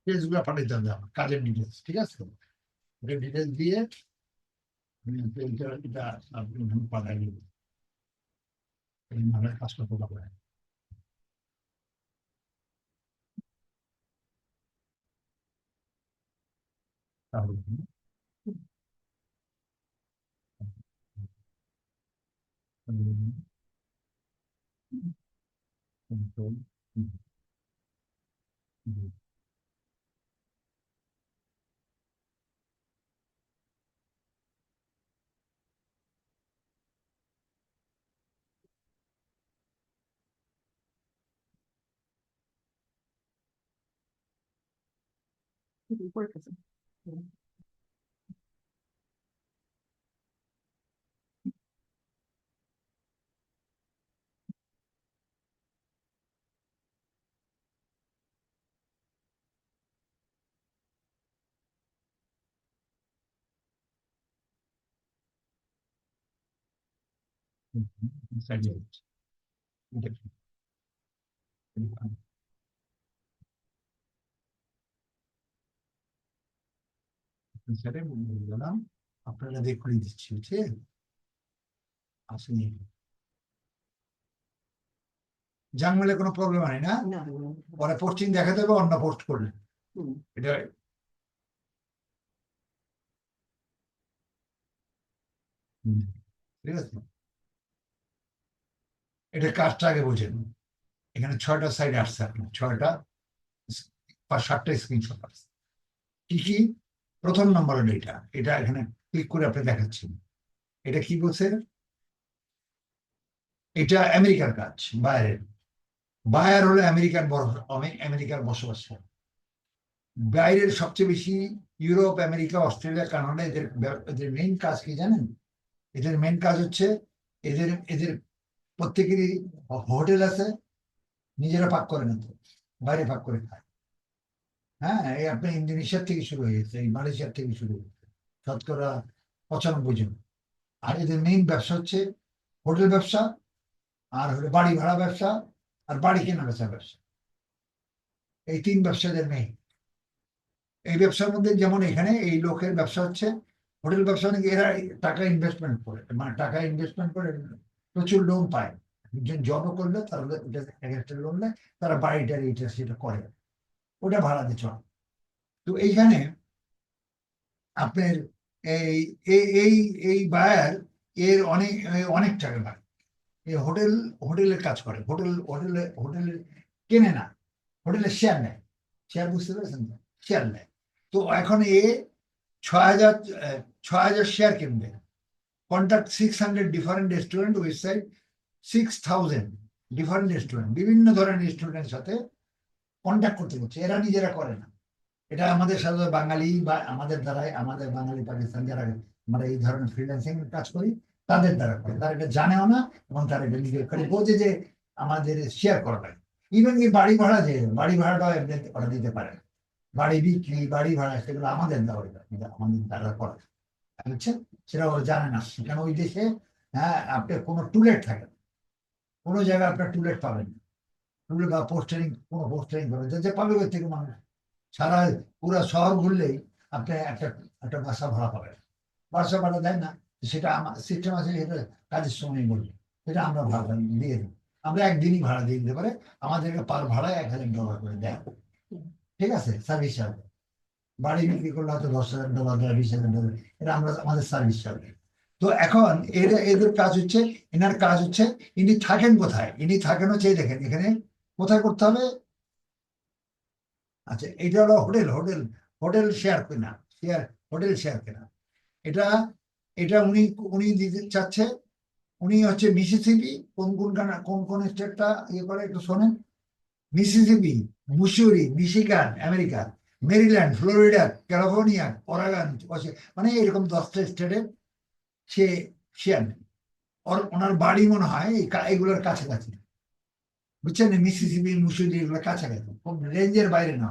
ডিটেলসগুলো পাঠাইতে হবে আমার কাজের ডিটেলস, ঠিক আছে? ওটা ডিটেলস দিয়ে এটা আপনি পাঠাই দেবেন, এইভাবে কাজ করতে পারবে। তাহলে control, আপনারা দেখে দিচ্ছি, ঠিক আসেনি জাঙ্গলে কোনো প্রবলেম হয় না, পরে পোস্টিং দেখাতে হবে অন্য পোস্ট করলে এটা। ঠিক আছে, এটা কাজটা আগে বোঝেন। এখানে 6টা সাইড আসছে, আপনার 6টা 7টা স্ক্রিনশট আসছে। কি কি? প্রথম নম্বর হলো এটা, এটা এখানে ক্লিক করে আপনি দেখাচ্ছেন। এটা কি বলছে? এটা আমেরিকার কাজ, বাইরের। বায়ার হলো আমেরিকার আমেরিকার বসবাস করে। বাইরের সবচেয়ে বেশি ইউরোপ, আমেরিকা, অস্ট্রেলিয়া, কানাডা, এদের এদের মেইন কাজ কি জানেন? এদের মেইন কাজ হচ্ছে এদের এদের প্রত্যেকেরই হোটেল আছে, নিজেরা পাক করে না তো, বাইরে পাক করে খায়। হ্যাঁ, এই আপনার ইন্দোনেশিয়ার থেকে শুরু হয়েছে, এই মালয়েশিয়ার থেকে শুরু হয়েছে, শতকরা 95 জন। আর এদের মেইন ব্যবসা হচ্ছে হোটেল ব্যবসা, আর হলো বাড়ি ভাড়া ব্যবসা, আর বাড়ি কেনা বেচা ব্যবসা। এই 3 ব্যবসা এদের মেইন। এই ব্যবসার মধ্যে যেমন এখানে এই লোকের ব্যবসা হচ্ছে হোটেল ব্যবসা, অনেক এরা টাকা ইনভেস্টমেন্ট করে, মানে টাকা ইনভেস্টমেন্ট করে প্রচুর লোন পায়। একজন জবও করলে তাহলে একটা লোন নেয়, তারা বাড়িটার এইটা সেটা করে, ওটা ভাড়া দিয়ে চলে। তো এইখানে আপনার এই এই এই এই বায়ার এর অনেক অনেক টাকা পায়। এই হোটেলের কাজ করে, হোটেলের কেনে না, হোটেলের শেয়ার নেয়। শেয়ার বুঝতে পেরেছেন তো? শেয়ার নেয়। তো এখন 6,000 6,000 শেয়ার কিনবে। Contact 600 different restaurant website, 6,000 different restaurant, বিভিন্ন ধরনের রেস্টুরেন্টের সাথে কন্ট্যাক্ট করতে হচ্ছে, এরা নিজেরা করে না। এটা আমাদের সাথে বাঙালি বা আমাদের দ্বারাই, আমাদের বাঙালি পাকিস্তান যারা আমরা এই ধরনের ফ্রিল্যান্সিং কাজ করি, তাদের দ্বারা করে। তারা এটা জানেও না, এবং তারা এটা নিজের করে বোঝে যে আমাদের শেয়ার করা লাগে। ইভেন কি বাড়ি ভাড়া, যে বাড়ি ভাড়াটাও এমনি ওরা দিতে পারে না। বাড়ি বিক্রি, বাড়ি ভাড়া, সেগুলো আমাদের দেওয়া, আমাদের দ্বারা করা, বুঝছেন? সেটা ওরা জানে না, কারণ ওই দেশে হ্যাঁ আপনার কোনো টুলেট থাকে না, কোনো জায়গায় আপনার টুলেট পাবেন না। টুলেট বা পোস্টারিং, কোনো পোস্টারিং পাবেন যে পাবে ওই থেকে মানুষ সারা পুরো শহর ঘুরলেই আপনি একটা একটা বাসা ভাড়া পাবেন। বাসা ভাড়া দেয় না, সেটা আমার সিস্টেম আছে, সেটা কাজের সময় বলবে, সেটা আমরা ভাড়া দিয়ে দিই। আমরা একদিনই ভাড়া দিয়ে দিতে পারে, আমাদেরকে পার ভাড়া $1,000 করে দেয়। ঠিক আছে, সার্ভিস চার্জ। বাড়ি বিক্রি করলে হয়তো $10,000 দেয়, $20,000। এটা আমরা আমাদের সার্ভিস চার্জ। তো এখন এদের কাজ হচ্ছে, এনার কাজ হচ্ছে, ইনি থাকেন কোথায়? ইনি থাকেন হচ্ছে দেখেন এখানে কোথায় করতে হবে। আচ্ছা, এটা হলো হোটেল, হোটেল শেয়ার কেনা, শেয়ার, হোটেল শেয়ার কেনা। এটা এটা উনি উনি দিতে চাচ্ছে। উনি হচ্ছে মিসিসিপি, কোন কোন স্টেটটা ইয়ে করে একটু শোনেন। Mississippi, Missouri, Michigan America, Maryland, Florida, California, Oregon, মানে এরকম 10টা স্টেটের সে শেয়ার নেয়। ওনার বাড়ি মনে হয় এগুলোর কাছাকাছি, বুঝছেন? মিসিসিপি, মুসুরি এগুলো কাছাকাছি, রেঞ্জের বাইরে না।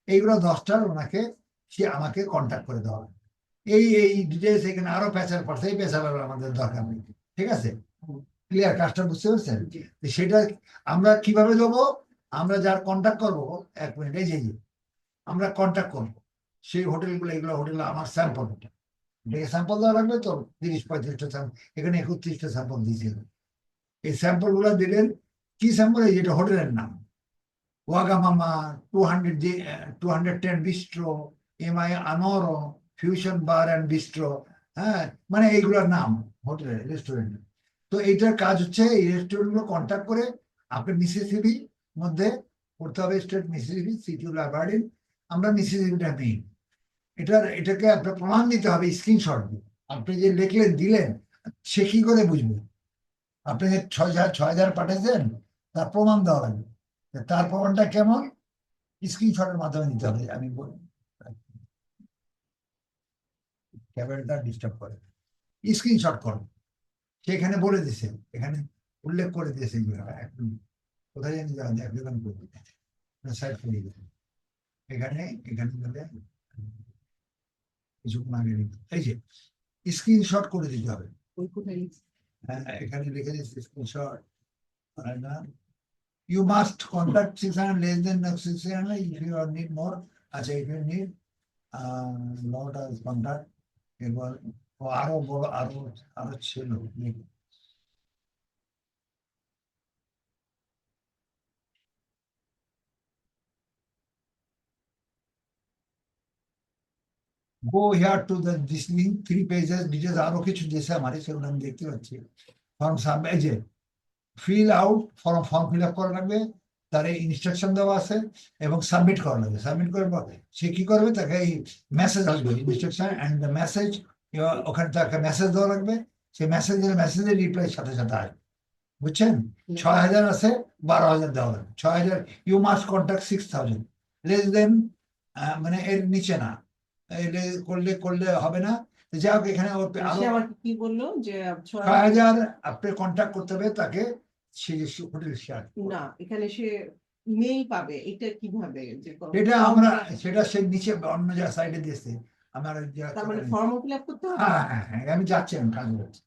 এইগুলো 10টার ওনাকে, সে আমাকে কন্ট্যাক্ট করে দেওয়া হবে। এই ডিটেলস এখানে আরো পেঁচার পড়ছে, এই পেঁচার আমাদের দরকার নেই, ঠিক আছে? ক্লিয়ার? কাজটা বুঝতে পারছেন? সেটা আমরা কিভাবে দেবো? আমরা যার কন্ট্যাক্ট করবো, 1 মিনিট, এই যে আমরা কন্ট্যাক্ট করবো সেই হোটেলগুলো, এগুলো হোটেল আমার স্যাম্পল, দেখে স্যাম্পল দেওয়া লাগবে তো, 30-35টা স্যাম্পল, এখানে 31টা স্যাম্পল দিয়েছিল। এই স্যাম্পল গুলো দিলেন, কি স্যাম্পল? এই যেটা হোটেলের নাম, ওয়াগামামা, 210 বিস্ট্রো, এমআই আনোরো, ফিউশন বার অ্যান্ড বিস্ট্রো, হ্যাঁ, মানে এইগুলোর নাম হোটেলের, রেস্টুরেন্ট। তো এইটার কাজ হচ্ছে এই রেস্টুরেন্ট গুলো কন্ট্যাক্ট করে আপনি মিসিসিপি মধ্যে করতে হবে, স্টেট মিসিসিপি, সিটি হলো অ্যাবারডিন, আমরা মিসিসিপিটা নেই। এটাকে আপনার প্রমাণ দিতে হবে স্ক্রিনশট দিয়ে। আপনি যে লিখলেন দিলেন, সে কি করে বুঝবে? আপনি যে 6,000 পাঠিয়েছেন, তার প্রমাণ দেওয়া লাগবে। তার প্রমাণটা কেমন? স্ক্রিনশটের মাধ্যমে দিতে হবে। আমি বলি, ক্যামেরাটা ডিস্টার্ব করে, স্ক্রিনশট করো, সেখানে বলে দিছে, এখানে উল্লেখ করে দিয়েছে একটু, কোথায় জানি যাওয়া যায়, একদম সাইড করে দিয়েছে এখানে, এখানে গেলে কিছুক্ষণ আগে এই যে স্ক্রিনশট করে দিতে হবে। হ্যাঁ, এখানে লিখে দিচ্ছে screenshot. You must contact 600 less than 600 if you need more. আচ্ছা, if you need lot of contact, এবার আরো বড়, আরো ছিল, go here to this link, 3 pages details, আরো কিছু দিয়েছে আমার, সেগুলো আমি দেখতে পাচ্ছি। ফর্ম সাব, এই যে fill out form fill up করা লাগবে, তার ইনস্ট্রাকশন দেওয়া আছে, এবং সাবমিট করা লাগবে। সাবমিট করার পর সে কি করবে, তাকে এই মেসেজ আসবে, ইনস্ট্রাকশন অ্যান্ড দ্য মেসেজ, ওখানে তাকে মেসেজ দেওয়া লাগবে, সেই মেসেজের রিপ্লাই সাথে সাথে আসবে, বুঝছেন? 6,000 আছে, 12,000 দেওয়া লাগবে। 6,000, you must contact 6,000 less than, মানে এর নিচে না, এলে করলে হবে না। যাই হোক, এখানে কি বললো যে 6,000 আপনি কন্ট্যাক্ট করতে হবে তাকে, সে হোটেল শেয়ার না, এখানে সে মেইল পাবে, এটা কিভাবে যে সেটা আমরা, সেটা সে নিচে অন্য যা সাইডে দিয়েছে আমার, তার মানে ফর্ম ফিল আপ করতে হবে? হ্যাঁ হ্যাঁ হ্যাঁ, আমি যাচ্ছি, আমি কাজ করছি।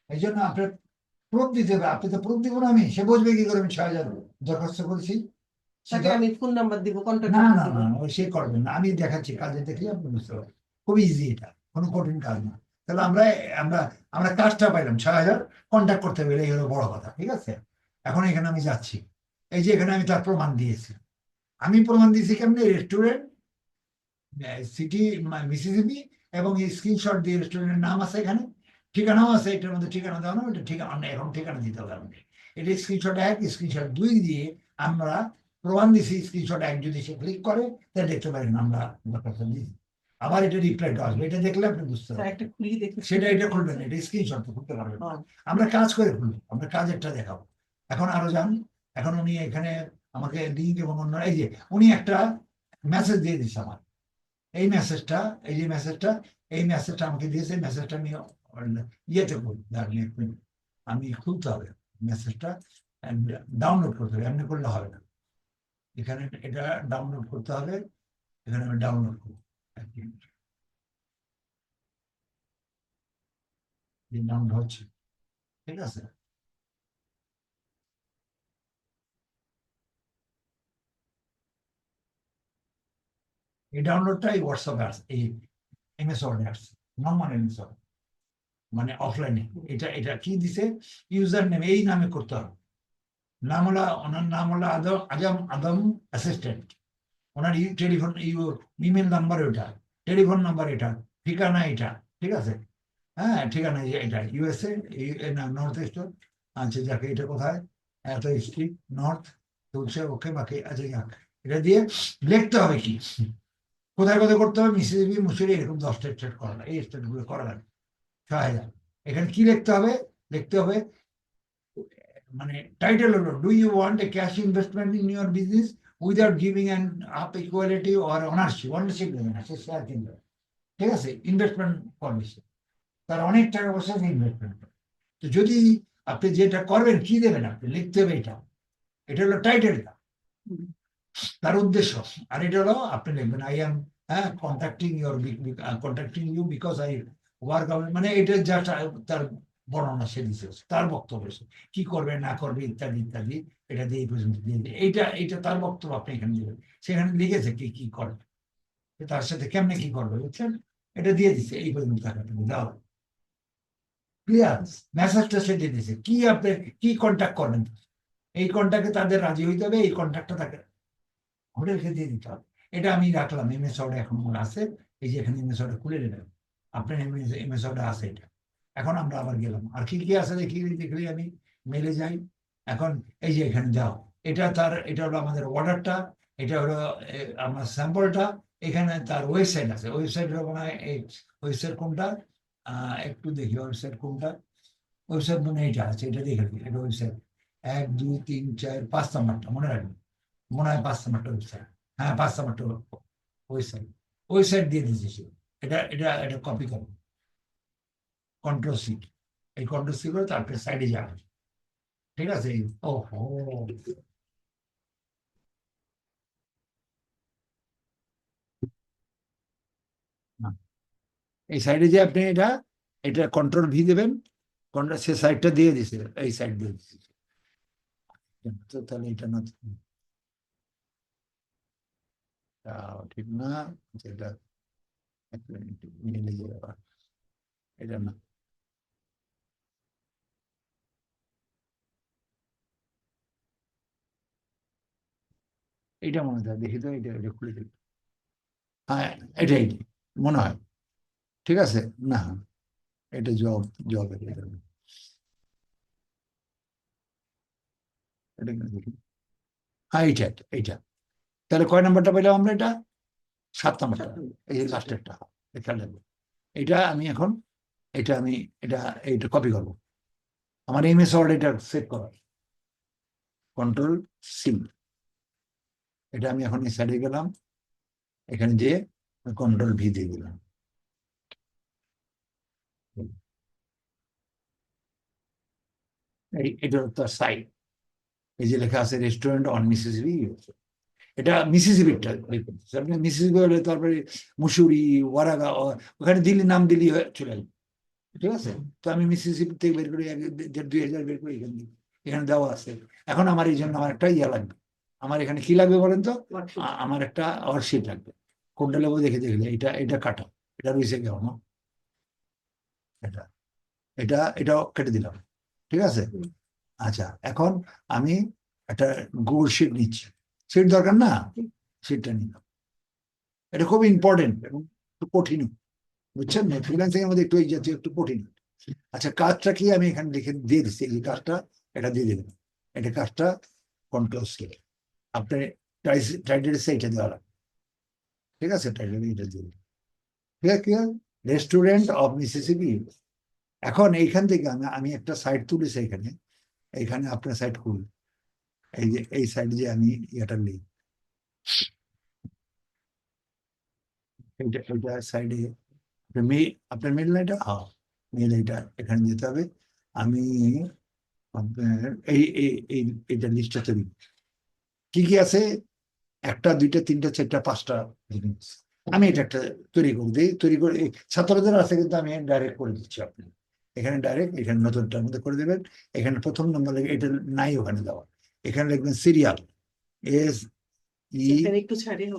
এই জন্য আপনার প্রুফ দিতে হবে, আপনি তো প্রুফ দিব না, আমি, সে বুঝবে কি করে আমি 6,000 দরখাস্ত করেছি? তাকে আমি ফোন নাম্বার দিব, কন্টাক্ট না নাম্বার না দিব? না, সে করবেন না, আমি দেখাচ্ছি, কাজে দেখলে আপনি বুঝতে পারবেন, খুব ইজি, এটা কোনো কঠিন কাজ না। তাহলে আমরা আমরা আমরা কাজটা পাইলাম, 6,000 কন্ট্যাক্ট করতে পেরে, এই হলো বড় কথা, ঠিক আছে? এখন এখানে আমি যাচ্ছি, এই যে এখানে আমি তার প্রমাণ দিয়েছি, আমি প্রমাণ দিয়েছি কেমনি, রেস্টুরেন্ট সিটি মিসিসিপি, এবং এই স্ক্রিনশট দিয়ে রেস্টুরেন্টের নাম আছে, এখানে ঠিকানাও আছে, এটার মধ্যে ঠিকানা দেওয়া না, ওটা ঠিকানা, এখন ঠিকানা দিতে হবে আমাকে। এটা স্ক্রিনশট 1, স্ক্রিনশট 2 দিয়ে আমরা প্রমাণ দিছি। স্ক্রিনশট 1 যদি সে ক্লিক করে, তাহলে দেখতে পারেন আমরা ব্যাপারটা দিয়েছি। আবার এটা রিপ্লাইটা আসবে, এটা দেখলে আপনি বুঝতে পারবেন। একটা খুলি দেখি, সেটা এটা খুলবেন, এটা স্ক্রিনশট তো খুলতে পারবেন না। আমরা কাজ করে খুলবো, আমরা কাজেরটা দেখাবো। এখন আরো যান, এখন উনি এখানে আমাকে লিঙ্ক এবং অন্য, এই যে উনি একটা মেসেজ দিয়ে দিচ্ছে আমার, এই মেসেজটা, এই যে মেসেজটা, এই মেসেজটা আমাকে দিয়েছে, মেসেজটা আমি ইয়েতে করি, আমি খুলতে হবে মেসেজটা, ডাউনলোড করতে হবে, এমনি করলে হবে না, এখানে এটা ডাউনলোড করতে হবে, এখানে আমি ডাউনলোড করবো, ডাউনলোড হচ্ছে, ঠিক আছে? এই ডাউনলোডটা এই হোয়াটসঅ্যাপে আসছে, এই এমএস ওয়ার্ডে আসছে, নর্মাল এমএস ওয়ার্ড, মানে অফলাইনে। এটা কি দিছে, ইউজার নেম এই নামে করতে হবে, নাম হলো, ওনার নাম হলো আদম অ্যাসিস্ট্যান্ট, ওনার টেলিফোন ইমেল নাম্বার ওটা, টেলিফোন নাম্বার এটা, ঠিকানা এটা, ঠিক আছে? হ্যাঁ, ঠিকানা এটা ইউএসএ, নর্থ ইস্ট। আচ্ছা, যাকে এটা কোথায়, এত স্ট্রিট নর্থ, তুলছে, ওকে, বাকি আচ্ছা যাক, এটা দিয়ে লিখতে হবে কি, কোথায় কোথায় করতে হবে, মিসিসিপি, মুসুরি, এরকম 10টা স্টেট করা লাগে, এই স্টেটগুলো করা লাগে। 6,000, এখানে কি লিখতে হবে? লিখতে হবে, মানে টাইটেল হলো, do you want a cash investment in your business without giving an up equality or ownership দেবে না, সে শেয়ার কিনবে, ঠিক আছে? ইনভেস্টমেন্ট করবে সে, তার অনেক টাকা পয়সা ইনভেস্টমেন্ট করে। তো যদি আপনি যেটা করবেন, কি দেবেন, আপনি লিখতে হবে, এটা হলো টাইটেলটা, তার উদ্দেশ্য। আর এটা হলো আপনি লিখবেন, আই এম হ্যাঁ, contacting you because I work out, মানে এটা জাস্ট তার বর্ণনা সে দিচ্ছে, তার বক্তব্য সে কি করবে না করবে ইত্যাদি ইত্যাদি, এটা দিয়ে এই পর্যন্ত দিয়ে দিই। এইটা তার বক্তব্য, আপনি এখানে দিবেন। সেখানে লিখেছে কি কি করবে, তার সাথে কেমনে কি করবে, বুঝছেন? এটা দিয়ে দিচ্ছে, এই পর্যন্ত টাকাটা দাও, ক্লিয়ার। মেসেজটা সে দিয়ে দিচ্ছে, কি আপনি কি কন্ট্যাক্ট করবেন, এই কন্ট্যাক্টে তাদের রাজি হইতে হবে, এই কন্ট্যাক্টটা তাকে হোটেলকে দিয়ে দিতে হবে। এটা আমি রাখলাম, এমএস ওয়ার্ডে এখন আমার আছে, এই যে এখানে এমএস ওয়ার্ডে খুলে নেবেন, আপনার এমএস ওয়ার্ডে আছে এটা। এখন আমরা আবার গেলাম, আর কি কি আছে দেখি, দেখলি আমি মেলে যাই। এখন এই যে এখানে যাও, এটা হলো আমাদের অর্ডারটা, এটা হলো আমার স্যাম্পলটা। এখানে তার ওয়েবসাইট আছে, ওয়েবসাইট মনে হয় এই ওয়েবসাইট কোনটা, একটু দেখি ওয়েবসাইট কোনটা। ওয়েবসাইট মানে এইটা আছে, এটা দেখে দিই, এটা ওয়েবসাইট 1 2 3 4 5 নাম্বারটা মনে রাখবেন, মনে হয় 5 নাম্বারটা ওয়েবসাইট। হ্যাঁ, 5 নাম্বারটা ওয়েবসাইট, ওয়েবসাইট দিয়ে দিয়েছি সে। এটা কপি করো, কন্ট্রোল সি, এই কন্ট্রোল সি করে তারপরে সাইডে যাবে, ঠিক আছে? ওহো, এই সাইডে যে আপনি এটা কন্ট্রোল ভি দেবেন, কন্ট্রোল সে সাইডটা দিয়ে দিছে, এই সাইড দিয়ে দিছে। তো তাহলে এটা না, ঠিক না, যেটা মিলে যাবে, এটা না। এইটা মনে হয়, দেখি তো, এটা খুলে দেখি। হ্যাঁ, এটাই মনে হয়, ঠিক আছে। না, এটা জব, জবের এটা কিন্তু দেখি। হ্যাঁ, এইটা তাহলে কয় নাম্বারটা পেলাম আমরা, এটা 7 নাম্বারটা, এই যে লাস্টেরটা, খেয়াল রাখবো। এটা আমি এখন, আমি এইটা কপি করবো, আমার এমএস ওয়ার্ড এটা সেভ করা, কন্ট্রোল সি। এটা আমি এখন এই সাইডে গেলাম, এখানে যে কন্ট্রোল ভি দিয়ে দিলাম। এটা তার সাইড, এই যে লেখা আছে রেস্টুরেন্ট অন মিসিসিপি, এটা মিসিসিপিটা। আপনি মিসিসিপি হলে তারপরে মুসুরি, ওয়ারাগা, ওখানে দিল্লি নাম দিল্লি চলে আসবে, ঠিক আছে? তো আমি মিসিসিপি থেকে বের করি, 2000 বের করি, এখানে দেওয়া আছে। এখন আমার এই জন্য আমার একটা ইয়ে লাগবে, আমার এখানে কি লাগবে বলেন তো, আমার একটা ওয়ার্কশিট লাগবে। কোনটা নেবো দেখে দেখলে, এটা কাটা, এটা রয়েছে কেমন, এটা এটাও কেটে দিলাম, ঠিক আছে। আচ্ছা, এখন আমি একটা গুগল শিট নিচ্ছি, শিট দরকার না, শিটটা নিলাম। এটা খুব ইম্পর্টেন্ট এবং একটু কঠিন, বুঝছেন না, ফ্রিল্যান্সিং এর মধ্যে একটু এই জাতীয় একটু কঠিন। আচ্ছা, কাজটা কি আমি এখানে লিখে দিয়ে দিচ্ছি, এই কাজটা এটা দিয়ে দেবেন, এটা কাজটা কন্ট্রোল স্কেল, আপনার টাইটেলসে এটা দেওয়া লাগবে, ঠিক আছে? টাইটেল এটা দিয়ে দেবেন, ঠিক আছে? Restaurant of Mississippi. এখন এইখান থেকে আমি একটা সাইট তুলেছি, এখানে এইখানে আপনার সাইট খুলুন, এই যে এই সাইড যে আমি এটা লিখ, এইটা সাইডে আপনার মেল না, এটা হ্যাঁ মেল, এটা এখানে যেতে হবে। আমি আপনার এইটা লিস্টটা তৈরি, কি কি আছে, 1 2 3 4 5টা জিনিস, আমি এটা একটা তৈরি করে দিই, তৈরি করে ছাত্রদের আছে, কিন্তু আমি ডাইরেক্ট করে দিচ্ছি আপনি এখানে ডাইরেক্ট, এখানে নতুনটার মধ্যে করে দেবেন। এখানে প্রথম নম্বর লিখে, এটা নাই ওখানে দেওয়া, এখানে লিখবেন সিরিয়াল, এস ই, একটু ছাড়িয়ে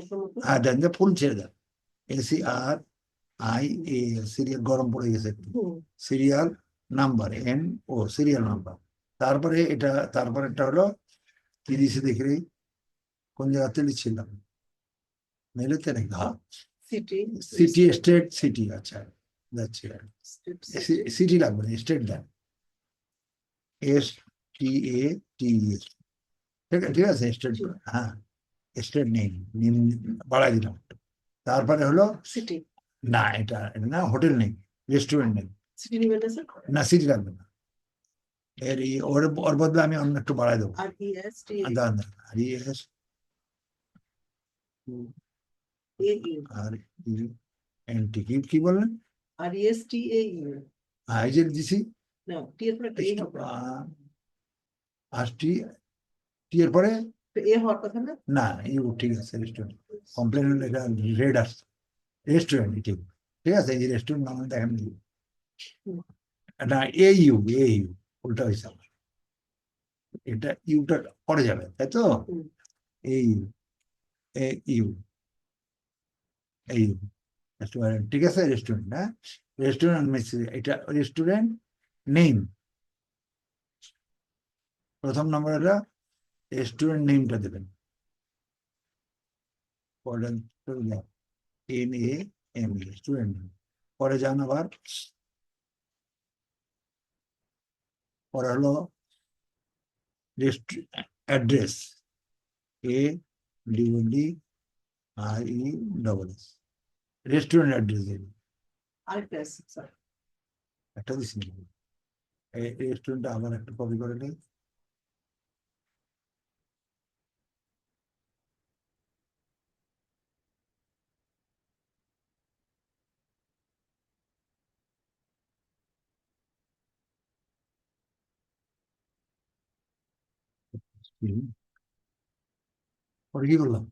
আর দেন ফুল ছেড়ে দেন, SERIA, সিরিয়াল, গরম পড়ে গেছে একটু, সিরিয়াল নাম্বার, সিরিয়াল নাম্বার। তারপরে তারপরেটা হলো কি দিয়েছে দেখি, কোন জায়গাতে লিখছিলাম, মেলেতে নাকি, হ্যাঁ, সিটি স্টেট সিটি, আচ্ছা যাচ্ছে, সিটি লাগবে না, স্টেট দেন, STAT, ঠিক আছে, স্টেট, হ্যাঁ স্টেট নেই, বাড়াই দিলাম। তারপরে হলো সিটি, না, এটা না, হোটেল নেই, রেস্টুরেন্ট নেই, না সিটি লাগবে না, ওর বদলে আমি অন্য একটু বাড়াই দেবো, কি বললেন, এই যে দিছি, আর টি এর পরে না, ঠিক আছে, রেস্টুরেন্ট কমপ্লেন রেড আসছে, রেস্টুরেন্ট, ঠিক, ঠিক আছে, এই যে রেস্টুরেন্ট নাম দেখেন, হুম। না এইউ, এইউ উল্টা হয়েছে আমার, এটা ইউটা পরে যাবে, তাই তো, হুম। এই ইউ, এই রেস্টুরেন্ট, ঠিক আছে, রেস্টুরেন্ট, হ্যাঁ, রেস্টুরেন্ট, এটা রেস্টুরেন্ট নেম, প্রথম নম্বর হলো রেস্টুরেন্ট নেমটা দেবেন, পরে NAME, রেস্টুরেন্ট নেম, পরে যান আবার, পরে হলো অ্যাড্রেস, ADDRESS, রেস্টুরেন্ট অ্যাড্রেস দেবেন, আরেকটা আছে স্যার। একটা দিচ্ছি, এই রেস্টুরেন্টটা আবার একটা কপি করে নিই, পরে কি করলাম,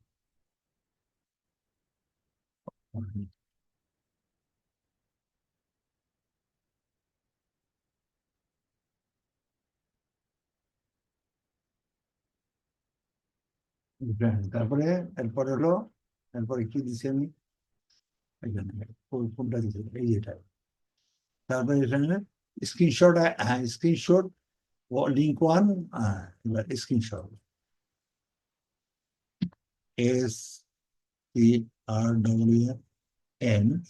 তারপরে এরপরে হলো, এরপরে কি দিচ্ছি আমি, এখানে কোনটা দিচ্ছি, এই যেটা, তারপরে এখানে স্ক্রিনশট, হ্যাঁ স্ক্রিনশট, লিঙ্ক ওয়ান, এবার screenshot, SCRWN,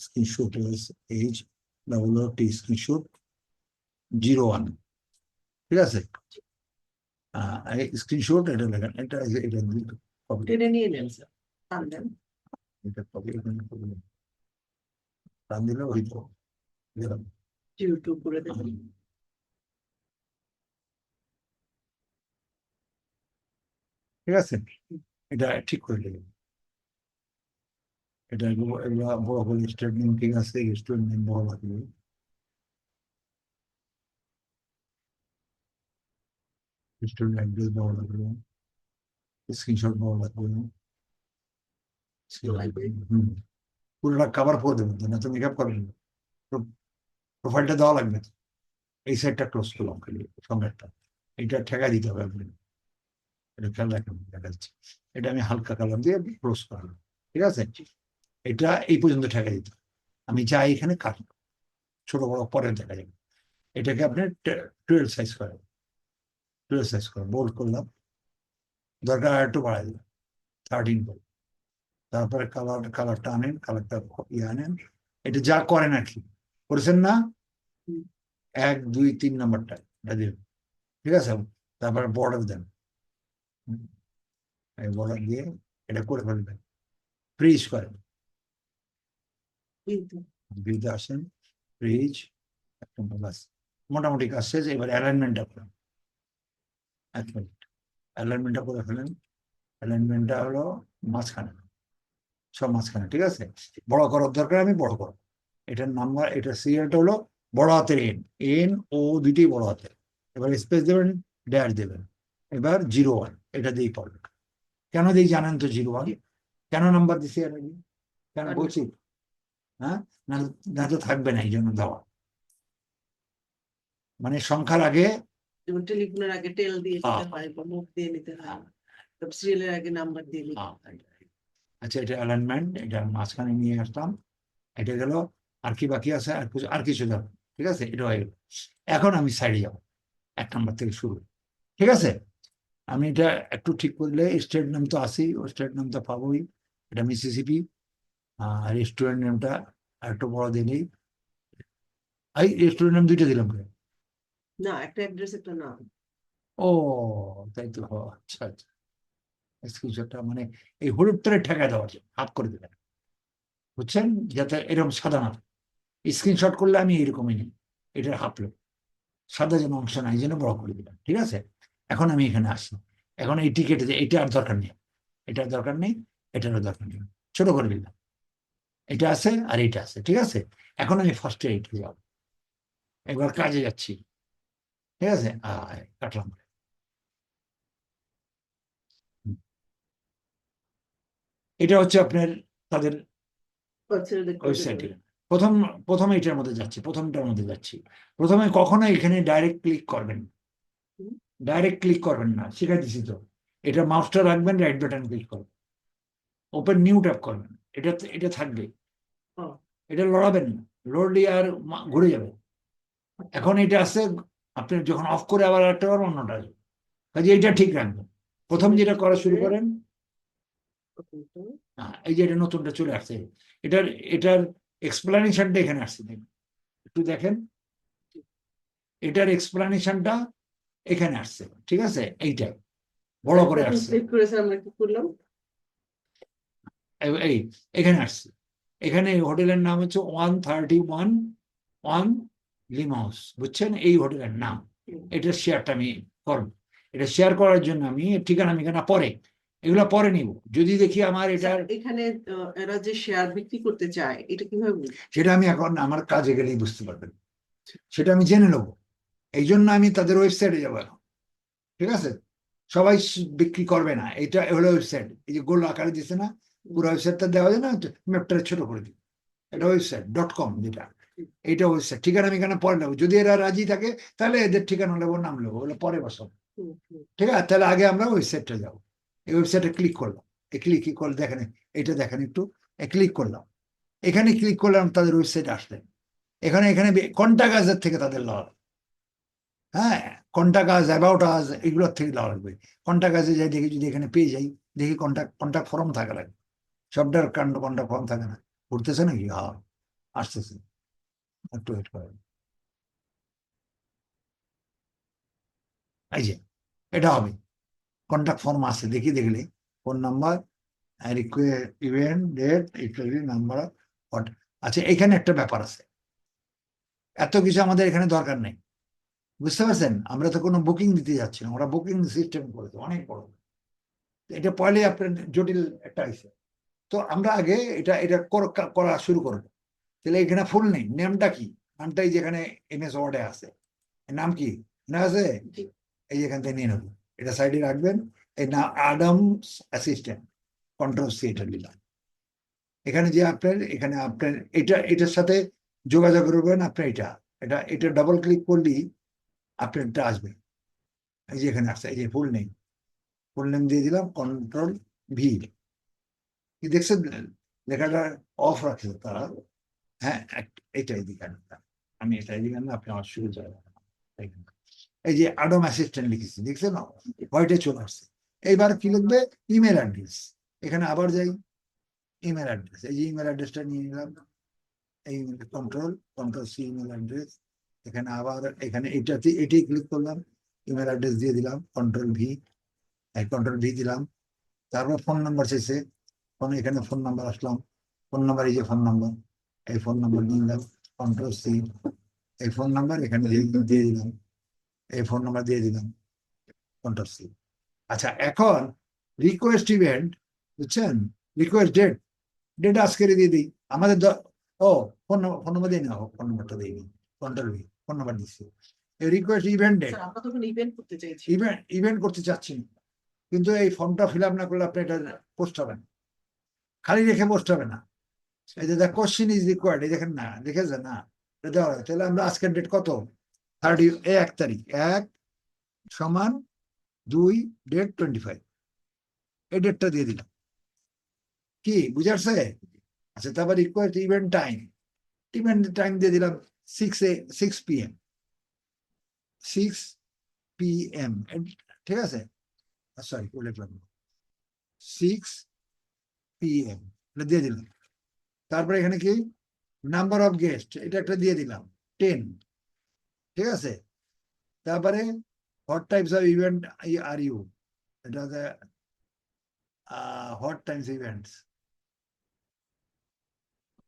screenshot, SHOOT, screenshot 01, ঠিক আছে, স্ক্রিনশট এটা লেখেন, এটা এটা copy, টেনে নিয়ে নেন স্যার, টানবেন। এটা copy, এখানে copy, টান দিলে ওই তো দিলাম। ইউটিউব করে দেবেন। ঠিক আছে, এটা ঠিক করে দেবেন, এটা এগুলো বড় করে স্টেটমেন্ট, ঠিক আছে, স্টেটমেন্ট বড় লাগবে, স্টেটমেন্ট অ্যাড্রেস বড় লাগবে, স্ক্রিনশট বড় লাগবে, হুম, পুরোটা কভার করে দেবেন, না তো মেকআপ করবেন, প্রোফাইলটা দেওয়া লাগবে, এই সাইডটা ক্লোজ করলাম খালি সঙ্গেরটা, এইটা ঠেকা দিতে হবে আপনি, এটা খেয়াল রাখবেন, দেখা যাচ্ছে, এটা আমি হালকা কালার দিয়ে ক্লোজ করলাম, ঠিক আছে, এটা এই পর্যন্ত ঠেকা দিতে হবে, আমি যাই এখানে কাটবো, ছোট বড় পরে দেখা যাবে, এটাকে আপনি 12 সাইজ করেন, 12 সাইজ করেন, বোল্ড করলাম, দরকার আর একটু বাড়াই দিলাম, 13 করলাম, তারপরে কালারটা আনেন, কালারটা আনেন, এটা যা করেন আর কি, করেছেন না, 1 2 3 নাম্বারটা এটা দিবেন, ঠিক আছে, তারপরে বর্ডার দেন, এই বর্ডার দিয়ে এটা করে ফেলবেন, ফ্রিজ করেন, কিন্তু ভিউতে আসেন, ফ্রিজ, বাস, মোটামুটি কাজ শেষ, এবার অ্যালাইনমেন্টটা করেন, 1 মিনিট, অ্যালাইনমেন্টটা করে ফেলেন, অ্যালাইনমেন্টটা হলো মাঝখানে, সব মাঝখানে, ঠিক আছে, বড় করার দরকার, আমি বড় করবো, এটার নাম্বার, এটার সিরিয়ালটা হলো বড় হাতের NO দুইটাই বড় হাতের, এবার স্পেস দেবেন, ড্যাশ দেবেন, এবার 01, এটা দিয়েই পড়বেন, কেন দিই জানেন তো, 01 কেন নাম্বার দিছি আর আগে? কেন বলছি, হ্যাঁ, না, না তো থাকবে না, এই জন্য দেওয়া, মানে সংখ্যার আগে, যেমন টেলিফোনের আগে টেল দিয়ে নিতে হ্যাঁ, হয় বা মুখ দিয়ে নিতে হয়, তারপর সিরিয়ালের আগে নাম্বার দিয়ে নিতে হ্যাঁ, হয়। আচ্ছা, এটা অ্যালাইনমেন্ট, এটা মাঝখানে নিয়ে আসলাম, এটা গেল, আর কি বাকি আছে, আর কিছু যাবে, ঠিক আছে, এটা হয়ে গেল, এখন আমি সাইডে যাব, 1 নাম্বার থেকে শুরু, ঠিক আছে, আমি এটা একটু ঠিক করলে স্টেট নাম তো আসেই, ও স্টেট নাম তো পাবোই, এটা মিসিসিপি, রেস্টুরেন্ট নেমটা একটু বড় দিলেই, এই রেস্টুরেন্ট নাম দুইটা দিলাম কেন? না, একটা অ্যাড্রেস একটা নাম। ও তাই তো, আচ্ছা আচ্ছা, স্ক্রিনশটটা মানে এই হলুদ তারে ঠেকায় দেওয়ার জন্য হাফ করে দিলেন, বুঝছেন, যাতে এরকম সাদা না, স্ক্রিনশট করলে আমি এরকমই নিই, এটার হাফ লোক, সাদা যেন অংশ নাই, যেন বড় করে দিলাম, ঠিক আছে, এখন আমি এখানে আসি, এখন এই টিকেটে এটা আর দরকার নেই, এটার দরকার নেই, এটারও দরকার নেই, ছোট করে দিলাম, এটা আছে আর এইটা আছে, ঠিক আছে, এখন আমি ফার্স্টে এইটা যাবো, একবার কাজে যাচ্ছি, ঠিক আছে, কাটলাম, এটা হচ্ছে আপনার তাদের ওয়েবসাইটে প্রথমে এটার মধ্যে যাচ্ছি, প্রথমটার মধ্যে যাচ্ছি। প্রথমে কখনো এখানে ডাইরেক্ট ক্লিক করবেন, ডাইরেক্ট ক্লিক করবেন না, শিখাই দিছি তো। এটা মাউসটা রাখবেন, রাইট বাটন ক্লিক করবেন, ওপেন নিউ ট্যাব করবেন, এটা থাকবে, এটা লড়াবেন না, লড়লে আর ঘুরে যাবে। এখন এটা আছে, আপনি যখন অফ করে আবার একটা বার অন্যটা আসবে, কাজে এটা ঠিক রাখবেন। প্রথম যেটা করা শুরু করেন, এই যে এটা নতুনটা চলে আসছে, এটার এক্সপ্লানেশনটা এখানে আসছে, দেখুন একটু দেখেন, এটার এক্সপ্লানেশনটা এখানে আসছে, ঠিক আছে, এইটা বড় করে আসছে, এই এখানে আসছে। এখানে হোটেলের নাম হচ্ছে 131 লিম হাউস, বুঝছেন, এই হোটেলের নাম। এটা শেয়ারটা আমি করবো, এটা শেয়ার করার জন্য আমি ঠিকানা মিকানা পরে, এগুলো পরে নিব, যদি দেখি আমার এটা এখানে এরা যে শেয়ার বিক্রি করতে চায় এটা কিভাবে বুঝবো? সেটা আমি এখন আমার কাজে গেলেই বুঝতে পারবেন, সেটা আমি জেনে নেবো। এই জন্য আমি তাদের ওয়েবসাইটে যাবো এখন, ঠিক আছে। সবাই বিক্রি করবে না, এটা হলো ওয়েবসাইট, এই যে গোল আকারে দিচ্ছে না, পুরো ওয়েবসাইটটা দেওয়া যায় না, ম্যাপটা ছোট করে দিই, এটা ওয়েবসাইট .com, যেটা এইটা ওয়েবসাইট। ঠিকানা আমি এখানে পরে নেবো, যদি এরা রাজি থাকে তাহলে এদের ঠিকানা নেবো, নাম নেবো, ওগুলো পরে বসাবো, ঠিক আছে। তাহলে আগে আমরা ওয়েবসাইটটা যাবো, এই ওয়েবসাইটে ক্লিক করলাম, এই ক্লিক করে দেখেন, এটা দেখেন একটু, ক্লিক করলাম, এখানে ক্লিক করলাম, তাদের ওয়েবসাইট আসলেন। এখানে কন্টাক্ট আজের থেকে তাদের লাভ, হ্যাঁ, কন্টাক্ট আজ, অ্যাবাউট আজ, এগুলোর থেকে লাভ লাগবে। কন্টাক্ট আজে যাই দেখি, যদি এখানে পেয়ে যাই, দেখি কন্টাক্ট ফর্ম থাকা লাগবে, সবটার কাণ্ড কন্টাক্ট ফর্ম থাকে না, ঘুরতেছে নাকি, হ্যাঁ আসতেছে, একটু ওয়েট করেন। এই যে এটা হবে, কন্টাক্ট ফর্ম আছে, দেখি, দেখলে ফোন নাম্বার, ইভেন্ট ডেট ইত্যাদি, নাম্বার। আচ্ছা, এখানে একটা ব্যাপার আছে, এত কিছু আমাদের এখানে দরকার নেই, বুঝতে পারছেন। আমরা তো কোনো বুকিং দিতে যাচ্ছি না, ওরা বুকিং সিস্টেম করেছে অনেক বড়, এটা পয়লে আপনার জটিল একটা আছে। তো আমরা আগে এটা এটা করা শুরু করবো। তাহলে এখানে ফুল নেম, নেমটা কি, নামটাই যেখানে MS ওয়ার্ডে আছে, নাম কি না আছে, এই এখান থেকে নিয়ে নেবো, এটা সাইডে রাখবেন। এই না অ্যাডামস অ্যাসিস্ট্যান্ট, কন্ট্রোল-C এটা নিলাম। এখানে যে আপনার এটার সাথে যোগাযোগ করবেন, আপনার এটা ডাবল ক্লিক করলেই আপনারটা আসবে, এই যে এখানে আসছে, এই যে ফুল নেম দিয়ে দিলাম, Ctrl+V, কি দেখছেন লেখাটা অফ রাখছে তারা, হ্যাঁ এটাই দিকেন, আমি এটাই দিকেন না, আপনি আমার শুরু যাবেন, এই যে অ্যাডাম অ্যাসিস্ট্যান্ট লিখেছি, দেখছেন হোয়াইটে চলে আসছে। এইবার কি লিখবে, ইমেল অ্যাড্রেস, এখানে আবার যাই, ইমেল অ্যাড্রেস, এই যে ইমেল অ্যাড্রেসটা নিয়ে নিলাম, এই Ctrl+C ইমেল অ্যাড্রেস, এখানে আবার এখানে এটাই ক্লিক করলাম, ইমেল অ্যাড্রেস দিয়ে দিলাম, Ctrl+V দিলাম। তারপর ফোন নাম্বার চাইছে, এখানে ফোন নাম্বার আসলাম, ফোন নাম্বার, এই যে ফোন নাম্বার, এই ফোন নাম্বার নিয়ে নিলাম, Ctrl+C, এই ফোন নাম্বার এখানে দিয়ে দিলাম, এই ফোন নাম্বার দিয়ে দিলাম, Ctrl+C। আচ্ছা, এখন রিকোয়েস্ট ইভেন্ট, বুঝছেন, রিকোয়েস্ট ডেট আজকের দিয়ে দিই আমাদের, ও ফোন নাম্বার দিয়ে নাও, ফোন নাম্বারটা দিয়ে দিই, Ctrl+V, ফোন নাম্বার দিচ্ছি। এই রিকোয়েস্ট ইভেন্ট ডেট, আমরা তখন ইভেন্ট করতে চাইছি, ইভেন্ট করতে চাচ্ছি না, কিন্তু এই ফর্মটা ফিল আপ না করলে আপনি এটা পোস্ট হবে না, খালি রেখে পোস্ট হবে না। এই যে দ্য কোশ্চেন ইজ রিকোয়ার্ড, এই দেখেন না, দেখেছেন না, দেওয়া হয়। তাহলে আমরা আজকের ডেট কত, 1 তারিখ, 1/2/25, এই ডেটটা দিয়ে দিলাম, কি বুঝাচ্ছে। আচ্ছা, তারপর রিকোয়েস্ট ইভেন্ট টাইম দিয়ে দিলাম 6 PM, 6 PM, ঠিক আছে, সরি লিখলাম 6 PM, দিয়ে দিলাম। তারপরে এখানে কি, নাম্বার অফ গেস্ট, এটা একটা দিয়ে দিলাম 10, ঠিক আছে। তারপরে what types of event are you, এটা হোয়াট টাইমস ইভেন্টস,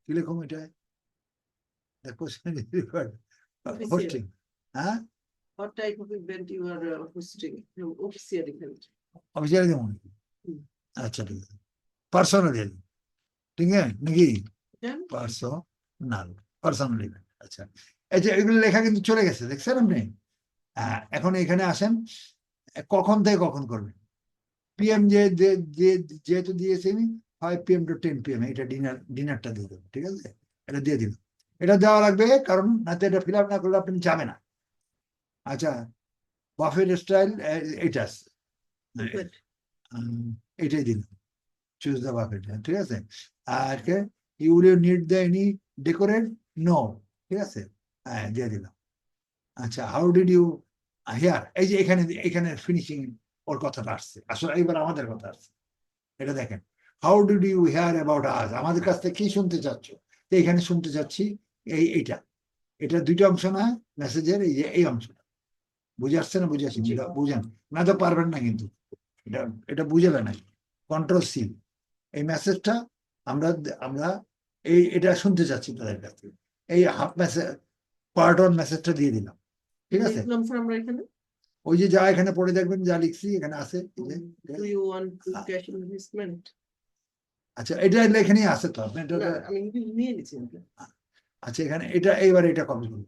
কি লিখুন এটা, হোস্টিং, হ্যাঁ what type of event you are hosting, official event, officially দেবো নাকি, আচ্ছা ঠিক আছে, পার্সোনাল, ঠিক আছে নাকি, পার্সোনাল ইভেন্ট। আচ্ছা, এই যে এগুলো লেখা কিন্তু চলে গেছে, দেখছেন আপনি। এখন এখানে আসেন, কখন থেকে কখন করবেন, PM যেহেতু দিয়েছেন 5 PM to 10 PM, এটা ডিনারটা দিয়ে দেবো, ঠিক আছে? এটা দিয়ে দিলাম। এটা দেওয়া লাগবে, কারণ নাতে এটা ফিল আপ না করলে আপনি যাবে না। আচ্ছা, বাফেট স্টাইল এইটা আছে। Buffet. এটাই দিলাম, চুজ দ্য বাফেট, ঠিক আছে? Are you will need the any decorate, no, ঠিক আছে? হ্যাঁ, দিয়ে দিলাম। আচ্ছা, হাউ ডিড ইউ হিয়ার, এই যে এখানে এখানে ফিনিশিং ওর কথাটা আসছে, আসলে এবার আমাদের কথা আসছে। এটা দেখেন, how did you hear about us, আমাদের কাছ থেকে কি শুনতে চাচ্ছ? তো এখানে শুনতে চাচ্ছি এইটা, এটা দুইটা অংশ না মেসেজের, এই যে এই অংশটা বুঝে আসছে না? বুঝে আসছে, বুঝেন না তো পারবেন না কিন্তু, এটা এটা বুঝাবে না। কন্ট্রোল সি, এই মেসেজটা আমরা আমরা এটা শুনতে চাচ্ছি তাদের কাছ থেকে, এই হাফ মেসেজ পার্ট ওয়ান মেসেজটা দিয়ে দিলাম, ঠিক আছে? লিখলাম স্যার আমরা এখানে, ওই যে যা এখানে পড়ে দেখবেন, যা লিখছি এখানে আছে, do you want to cash investment? আচ্ছা, এটা এখানেই আছে তো, আপনি এটা, না, আমি নিয়ে নিয়েছি এটা। আচ্ছা এখানে এটা, এইবার এটা কপি করবো,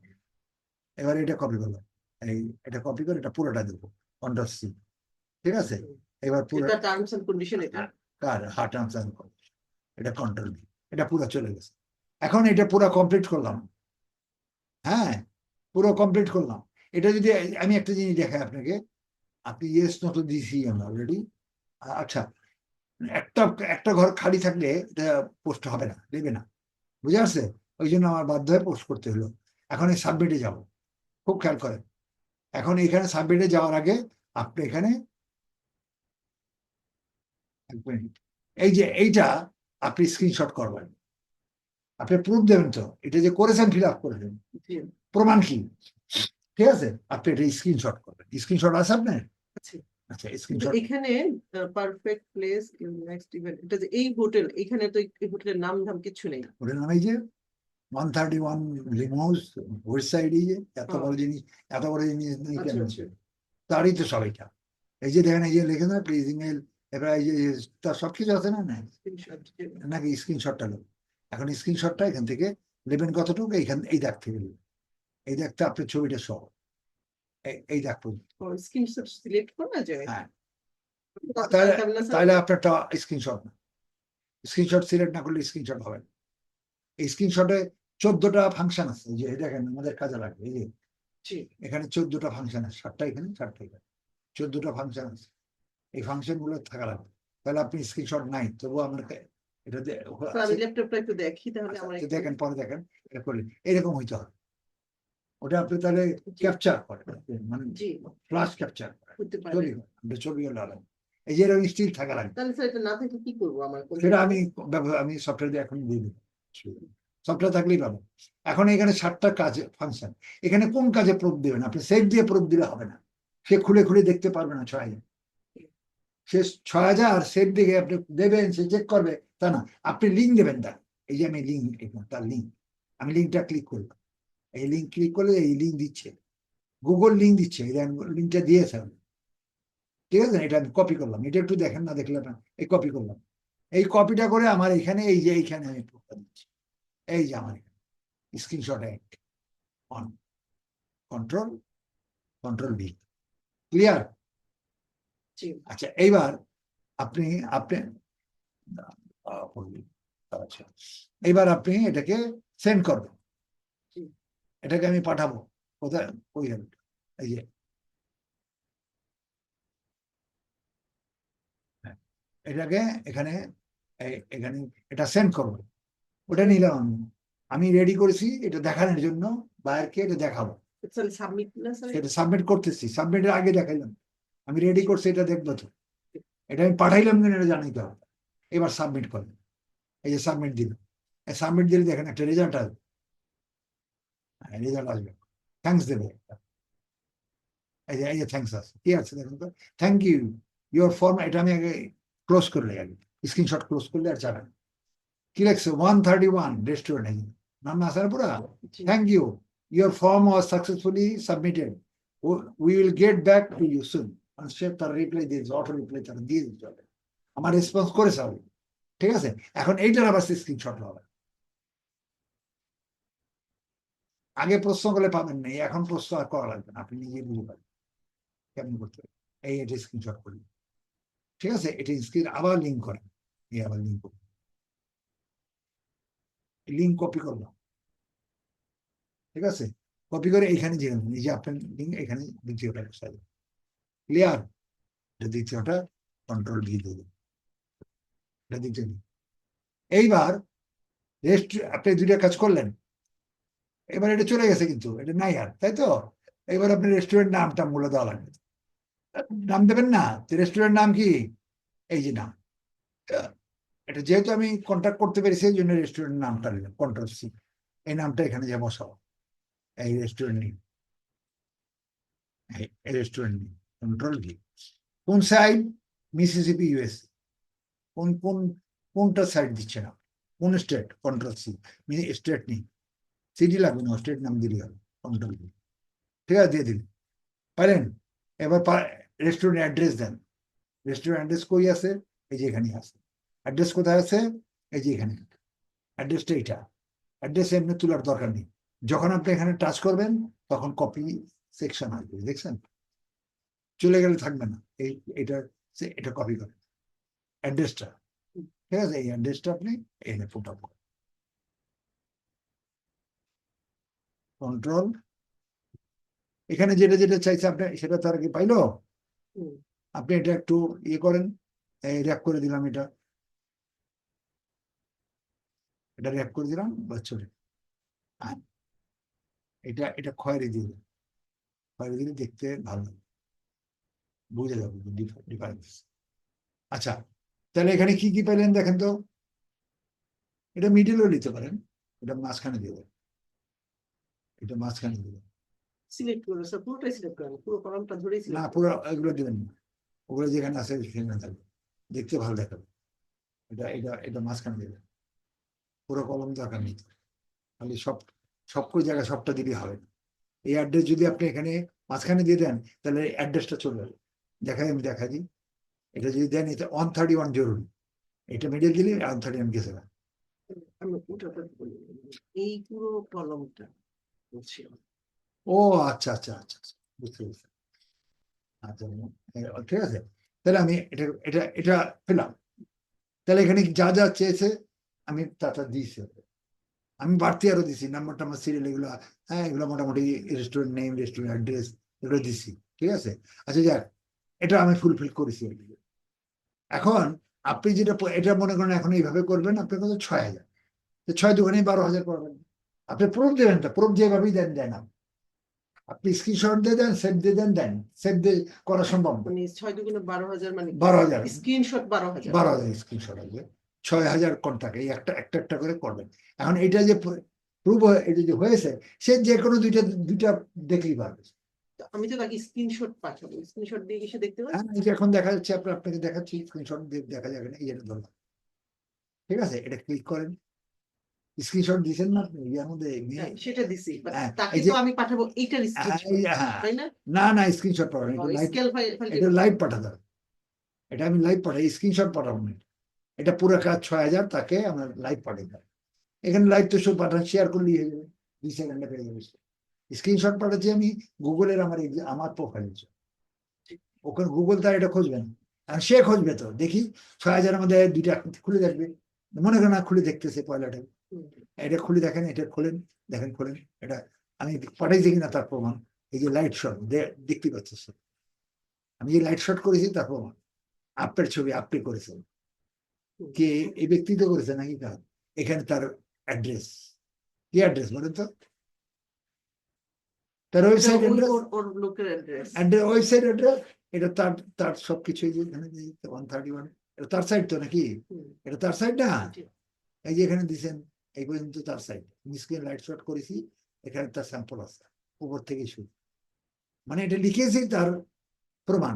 এবার এটা কপি করবো, এই এটা কপি করে এটা পুরোটা দেবো, কন্ট্রোল সি, ঠিক আছে? এবার পুরো এটা টার্মস এন্ড কন্ডিশন, এটা কার হার্ট আনসার, এটা কন্ট্রোল বি, এটা পুরো চলে গেছে। এখন এটা পুরো কমপ্লিট করলাম, হ্যাঁ পুরো কমপ্লিট করলাম। এটা যদি আমি একটা জিনিস দেখাই আপনাকে, আপনি ইয়েস নো তো দিছি আমরা অলরেডি। আচ্ছা, একটা একটা ঘর খালি থাকলে এটা পোস্ট হবে না, দেবে না, বুঝে আসছে? ওই জন্য আমার বাধ্য হয়ে পোস্ট করতে হলো। এখন এই সাবমিটে যাব, খুব খেয়াল করেন। এখন এখানে সাবমিটে যাওয়ার আগে আপনি এখানে এই যে এইটা আপনি স্ক্রিনশট করবেন, আপনি প্রুফ দেবেন তো এটা যে করেছেন, ফিল আপ করেছেন, জি, প্রমাণ কি, ঠিক আছে? আপনি এটা স্ক্রিনশট করবেন, স্ক্রিনশট আছে আপনার? আছে। আচ্ছা, তো স্ক্রিনশট, এখানে perfect place in next event, এটা যে এই হোটেল, এখানে তো এই হোটেলের নাম ধাম কিছু নেই। ওটার নাম এই যে 131 লিমোস ওয়েস্ট সাইড, এই যে এত বড় জিনিস, এত বড় জিনিস নেই কেন? আচ্ছা। তারই তো সবাইটা, এই যে দেখেন, এই যে লেখে না প্লিজ ইমেল, এবার এই যে তার সবকিছু আছে না, Screenshot, জি। নাকি স্ক্রিনশটটা নেব? এখন স্ক্রিনশটটা এখান থেকে নেবেন কতটুকু, এইখান এই দাগ থেকে নেবেন, এই দাগটা আপনার ছবিটা সহ এই দাগ পর্যন্ত, ও স্ক্রিনশট সিলেক্ট করা যায়। হ্যাঁ। তাহলে তাহলে আপনারটা স্ক্রিনশট না, স্ক্রিনশট সিলেক্ট না করলে স্ক্রিনশট হবে না। এই স্ক্রিনশটে 14টা ফাংশন আছে, এই যে দেখেন আমাদের কাজে লাগবে, এই যে জি, এখানে 14টা ফাংশন আছে, 7টা এখানে 7টা এখানে, 14টা ফাংশন আছে, এই ফাংশন গুলো থাকা লাগবে। তাহলে আপনি স্ক্রিনশট নাই, তবুও আমার এটা আমি ল্যাপটপটা একটু দেখি তাহলে আমার দেখেন, পরে দেখেন, এটা করলে এরকম হইতে হবে। ওটা আপনি তাহলে ক্যাপচার করেন, মানে জি ফ্লাশ ক্যাপচার করেন, করতে পারি। ছবি আপনি ছবি হলে আলাদা, এই যে এরকম স্টিল থাকা লাগবে। তাহলে স্যার এটা না থাকলে কি করবো আমার? সেটা আমি সফটওয়্যার দিয়ে এখন দিয়ে দিই, সফটওয়্যার থাকলেই পাবো। এখন এখানে 7টা কাজ ফাংশন, এখানে কোন কাজে প্রুফ দেবেন? আপনি সেভ দিয়ে প্রুফ দিলে হবে না, সে খুলে খুলে দেখতে পারবে না 6000, সে 6000 সেভ দিকে আপনি দেবেন, সে চেক করবে তা না, আপনি লিঙ্ক দেবেন তার, এই যে আমি লিঙ্ক, তার লিঙ্ক, আমি লিঙ্কটা ক্লিক করলাম, এই লিঙ্ক ক্লিক করলে এই লিঙ্ক দিচ্ছে, গুগল লিঙ্ক দিচ্ছে, এই লিঙ্কটা দিয়েছে, ঠিক আছে? এটা আমি কপি করলাম, এটা একটু দেখেন না, দেখলে না, এই কপি করলাম, এই কপিটা করে আমার এখানে, এই যে এইখানে আমি প্রুফটা দিচ্ছি, এই যে আমার এখানে screenshot on, control control V, clear? জি, আচ্ছা, এইবার আপনি আপনি আচ্ছা, এইবার আপনি এটাকে সেন্ড করবেন, জি। এটাকে আমি পাঠাবো কোথায়, ওই এই যে হ্যাঁ, এটাকে এখানে এখানে এটা সেন্ড করবো, ওটা নিলাম আমি রেডি করেছি এটা দেখানোর জন্য, বাইরকে এটা দেখাবো, তাহলে সাবমিট না স্যার? সেটা সাবমিট করতেছি, সাবমিটের আগে দেখাইলাম আমি রেডি করছি, এটা দেখবো তো, এটা আমি পাঠাইলাম কিনা এটা জানাইতে হবে। এবার সাবমিট করবেন, এই যে সাবমিট দিল, সাবমিট দিলে দেখেন একটা রেজাল্ট আসবে, রেজাল্ট আসবে, থ্যাংকস দেবে, এই যে থ্যাংকস আছে, কি আছে দেখুন তো, থ্যাংক ইউ ইউর ফর্ম, এটা আমি আগে ক্লোজ করলে, আগে স্ক্রিনশট ক্লোজ করলে আর যাবেন, কি লাগছে 131 রেস্টুরেন্ট, নাম না আসার পুরা, জি। Thank you your form was successfully submitted, we will get back to you soon, সে তার রিপ্লাই দিয়েছে, অটো রিপ্লাই তারা দিয়ে দিতে হবে, আমার রেসপন্স করেছে হবে, ঠিক আছে? এখন এইটার আবার স্ক্রিনশট হবে, আগে প্রশ্ন করলে পাবেন না, এখন প্রশ্ন আর করা লাগবে না, আপনি নিজে বুঝে পাবেন কেমন করতে হবে, এটা স্ক্রিনশট করলেন, ঠিক আছে? এটা স্ক্রিন আবার লিঙ্ক করেন, এই আবার লিঙ্ক করুন, লিঙ্ক কপি করলাম, ঠিক আছে, কপি করে এখানে যে নিজে আপনার লিঙ্ক এখানে দ্বিতীয়টা বসাই, ক্লিয়ার? দ্বিতীয়টা কন্ট্রোল ভি দেবেন, এটা দ্বিতীয়। এইবার রেস্ট আপনি দুইটা কাজ করলেন, এবার এটা চলে গেছে কিন্তু এটা নাই আর, তাই তো? এবার আপনি রেস্টুরেন্ট নামটা মূল্য দেওয়া লাগবে, নাম দেবেন না? রেস্টুরেন্ট নাম কি? এই যে নাম, এটা যেহেতু আমি কন্ট্যাক্ট করতে পেরেছি এই জন্য রেস্টুরেন্ট নামটা নিলাম, কন্ট্রোল সি, এই নামটা এখানে যে বসাবো, এই রেস্টুরেন্ট নেই, এই রেস্টুরেন্ট নেই, কন্ট্রোল ভি। কোন সাইড? Mississippi US. কোন কোন কোনটা সাইড দিচ্ছে না, কোন স্টেট? কন্ট্রোল সি, স্টেট নেই, সিটি লাগবে না, স্টেট নাম দিলে হবে, কন্ট্রোল ভি, ঠিক আছে, দিয়ে দিন, পারেন? এবার রেস্টুরেন্ট অ্যাড্রেস দেন, রেস্টুরেন্ট অ্যাড্রেস কই আছে? এই যে এখানে আছে। অ্যাড্রেস কোথায় আছে? এই যে এখানে, অ্যাড্রেসটা এইটা। অ্যাড্রেস এমনি তোলার দরকার নেই, যখন আপনি এখানে টাচ করবেন তখন কপি সেকশন আসবে, দেখছেন? চলে গেলে থাকবে না, এটা এটা কপি করেন অ্যাড্রেসটা, ঠিক আছে? এই অ্যাড্রেসটা আপনি এখানে পুট আপ করেন, কন্ট্রোল, এখানে যেটা যেটা চাইছে আপনি সেটা তার কি পাইলো? হুম। আপনি এটা একটু ইয়ে করেন, র্যাপ করে দিলাম, এটা র্যাপ করে দিলাম, বাচ্চারে এটা এটা খয়েরি দিলে, খয়েরি দিলে দেখতে ভালো লাগে, বুঝে যাবে ডিফারেন্স। আচ্ছা, তাহলে এখানে কি কি পেলেন দেখেন তো, এটা মিডিলও নিতে পারেন, এটা মাঝখানে দেবেন, এটা মাঝখানে দেবেন, সিলেক্ট করে স্যার, পুরোটাই সিলেক্ট করেন, পুরো কলামটা ধরেই না সিলেক্ট পুরো এগুলো দেবেন না, ওগুলো যেখানে আছে সেখানে থাকবে, দেখতে ভালো দেখাবে, এটা এটা এটা মাঝখানে দেবেন, পুরো কলম দরকার নেই, খালি সবকই জায়গায় সবটা দিলে হবে না। এই অ্যাড্রেস যদি আপনি এখানে মাঝখানে দিয়ে দেন তাহলে অ্যাড্রেসটা চলে যাবে, আমি দেখা দিই, এটা যদি দেন এটা 131 জরুরি, এটা মিডিল দিলে 131 গেছে না। আমি ওটাতে বলি, এই পুরো কলমটা বলছি আমি। ও আচ্ছা আচ্ছা আচ্ছা আচ্ছা, বুঝতে পেরেছি, আচ্ছা ঠিক আছে, তাহলে আমি এটা এটা এটা পেলাম, তাহলে এখানে যা যা চেয়েছে আমি তা দিয়েছি, আমি বাড়তি আরো দিছি, নাম্বার টাম্বার সিরিয়াল এগুলো, হ্যাঁ এগুলো মোটামুটি রেস্টুরেন্ট নেম, রেস্টুরেন্ট অ্যাড্রেস এগুলো দিছি, ঠিক আছে? আচ্ছা যাক, এটা আমি ফুলফিল করেছি। এখন আপনি যেটা এটা মনে করেন এখন এইভাবে করবেন, আপনার কত 6,000, 6 দোকানে 12,000 করবেন, আপনি প্রুফ দেবেন, তো প্রুফ যেভাবেই দেন দেন, আপনি স্ক্রিনশট দিয়ে দেন, সেভ দিয়ে দেন, সেভ দিয়ে করা সম্ভব না, মানে 6 দুগুণে 12,000, মানে 12,000, স্ক্রিনশট 12,000। 12,000 স্ক্রিনশট আসবে, 6,000 কন্টাক্ট, এই একটা একটা একটা করে করবেন। এখন এটা যে প্রুফ, এটা যে হয়েছে, সে যে কোনো দুইটা দেখলেই পারবে। তো আমি তো তাকে স্ক্রিনশট পাঠাবো, স্ক্রিনশট দিয়ে এসে দেখতে পাচ্ছি। হ্যাঁ, এই যে এখন দেখা যাচ্ছে, আপনাকে দেখাচ্ছি, স্ক্রিনশট দিয়ে দেখা যাবে না, এই এটা ধরলাম, ঠিক আছে, এটা ক্লিক করেন, স্ক্রিনশট দিয়েছেন না আপনি ইয়ার মধ্যে, হ্যাঁ, সেটা দিছি, বাট হ্যাঁ, তাকে এই যে তো আমি পাঠাবো এইটার স্ক্রিনশট, হ্যাঁ, তাই না? না না স্ক্রিনশট পাঠাবেন, এটা লাইভ, স্কেল ফাইল এটা লাইভ পাঠাতে হবে, এটা আমি লাইভ পাঠাই, স্ক্রিনশট পাঠাবো না, এটা পুরো কাজ 6,000 তাকে আমরা লাইভ পাঠাই দেবো, এখানে লাইভ তো সব পাঠান, শেয়ার করলেই হয়ে যাবে, 2 সেকেন্ডে পেয়ে যাবে। স্ক্রিনশট পাঠাচ্ছি আমি গুগলের আমার প্রোফাইল, ওখানে গুগল তার এটা খুঁজবে না, আর সে খুঁজবে তো, দেখি 6,000 মধ্যে দুইটা খুলে দেখবে, মনে করেন না খুলে দেখতেছে পয়লাটা, এটা খুলে দেখেন, এটা খোলেন, দেখেন খোলেন, এটা আমি পাঠাইছি কিনা তার প্রমাণ, এই যে লাইট শট দেখতে পাচ্ছে সে, আমি যে লাইট শট করেছি তার প্রমাণ, আপনার ছবি আপনি করেছেন, কে এই ব্যক্তি তো করেছে নাকি কার, এখানে তার অ্যাড্রেস, কি অ্যাড্রেস বলেন তো, তার ওয়েবসাইট অ্যাড্রেস, ওর লোকের অ্যাড্রেস, ওয়েবসাইট অ্যাড্রেস, এটা তার তার সবকিছুই যে এখানে 131, এটা তার সাইট তো নাকি, এটা তার সাইট না, এই যে এখানে দিচ্ছেন এই পর্যন্ত তার সাইট, স্ক্রিন লাইট শট করেছি, এখানে তার স্যাম্পল আছে, উপর থেকে শুরু, মানে এটা লিখেছি তার প্রমাণ,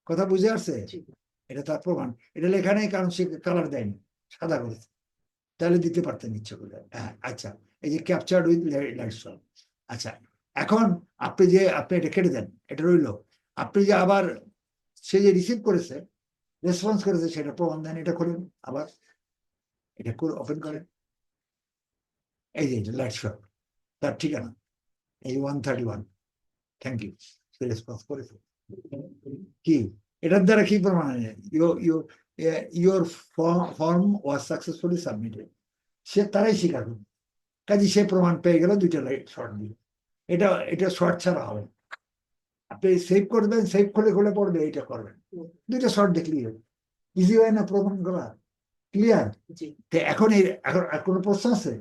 কথা বুঝে আসছে, এটা তার প্রমাণ, এটা লেখা নেই কারণ সে কালার দেয়নি, সাদা করেছে, তাহলে দিতে পারতেন ইচ্ছে করে, হ্যাঁ আচ্ছা, এই যে ক্যাপচার্ড উইথ লাইট শট, আচ্ছা এখন আপনি এটা কেটে দেন, এটা রইল, আপনি যে আবার সে যে রিসিভ করেছে, রেসপন্স করেছে, সেটা প্রমাণ দেন, এটা খুলেন আবার, এটা ওপেন করেন, এই যে লাইট শট, তার ঠিকানা এই 131, থ্যাংক ইউ, সে রেসপন্স করেছে, কি এটার দ্বারা কি প্রমাণ হয়, your form was successfully submitted, সে তারাই স্বীকার করবে। কাজে সে প্রমাণ পেয়ে গেল, দুইটা শর্ট দিল। এটা শর্ট ছাড়া হবে না। আপনি সেভ করবেন, সেভ খুলে খুলে পড়বে, এটা করবেন, হুম, দুইটা শর্ট দেখলেই হবে। ইজি হয় না প্রমাণ করা? ক্লিয়ার? জি। এখন এখন আর কোনো প্রশ্ন আছে?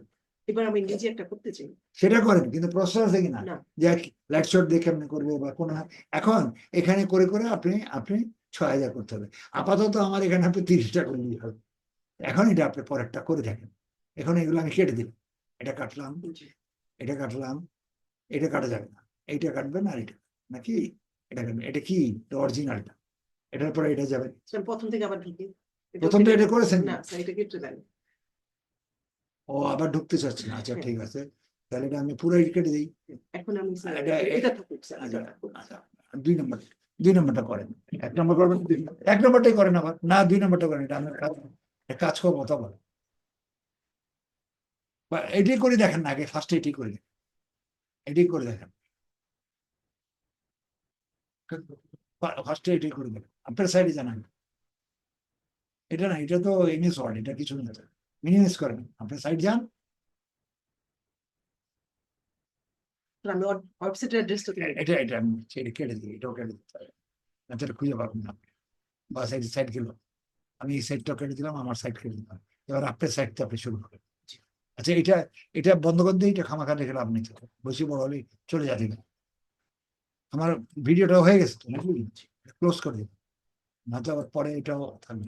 এবার আমি নিজে একটা করতে চাই। সেটা করেন, কিন্তু প্রশ্ন আছে কিনা না। যে লাইট শট দিয়ে কেমনে করবে বা কোনো। এখন এখানে করে করে আপনি আপনি 6,000 করতে হবে। আপাতত আমার এখানে আপনি 30টা করলেই হবে। এখন এটা আপনি পরেরটা করে দেখেন। এখন এগুলো আমি কেটে দিলাম, এটা কাটলাম, জি। এটা কাটলাম, এটা কাটা যাবে না, এইটা কাটবেন আর এটা নাকি এটা কাটবেন। এটা কি অরিজিনালটা, এটার পরে এটা যাবে। আমি প্রথম থেকে আবার ঢুকি। এটাও প্রথমটা কেটে এটা দেন। করেছেন? না স্যার, এটা কেটে দেন। ও আবার ঢুকতে চাচ্ছে না, আচ্ছা হ্যাঁ। ঠিক আছে, তাহলে এটা আমি পুরো কেটে দিই। এখন আমি স্যার এটা- এটা থাকুক স্যার, আচ্ছা, এটা থাকুক। আচ্ছা, 2 নম্বরটা করেন। 1 নম্বর করবেন, 1 নম্বরটাই করেন আবার না, 2 নম্বরটা করেন, এটা আমার কাজ, কাজ করবো তখন। বা এটাই করে দেখেন না, আগে ফার্স্ট এটাই করে দেখেন, এটাই করে দেখেন, ফার্স্টে এটাই করে দেখেন, আপনার সাইডে জানান। এটা না, এটা তো এমএস ওয়ার্ড, এটা কিছু না, মিনিমাইজ করেন, আপনার সাইড যান। স্যার, আমি ওয়েবসাইটের অ্যাড্রেসটা তুলে দিই। এটা আমি সেটা কেটে দিই, এটাও কেটে দিতে হবে, তাহলে খুঁজে পাবেন না। বা সাইড গেল, আমি এই সাইডটা কেটে দিলাম, আমার সাইড কেটে দিলাম, এবার আপনার সাইডটা আপনি শুরু করেন। আচ্ছা, এটা বন্ধ করে দিয়ে এটা খামাখা রেখে লাভ নেই, বেশি বড় হলে চলে যাবে। আমার ভিডিওটা হয়ে গেছে তো নাকি, ক্লোজ করে দিন, না তো আবার পরে এটাও থাকবে।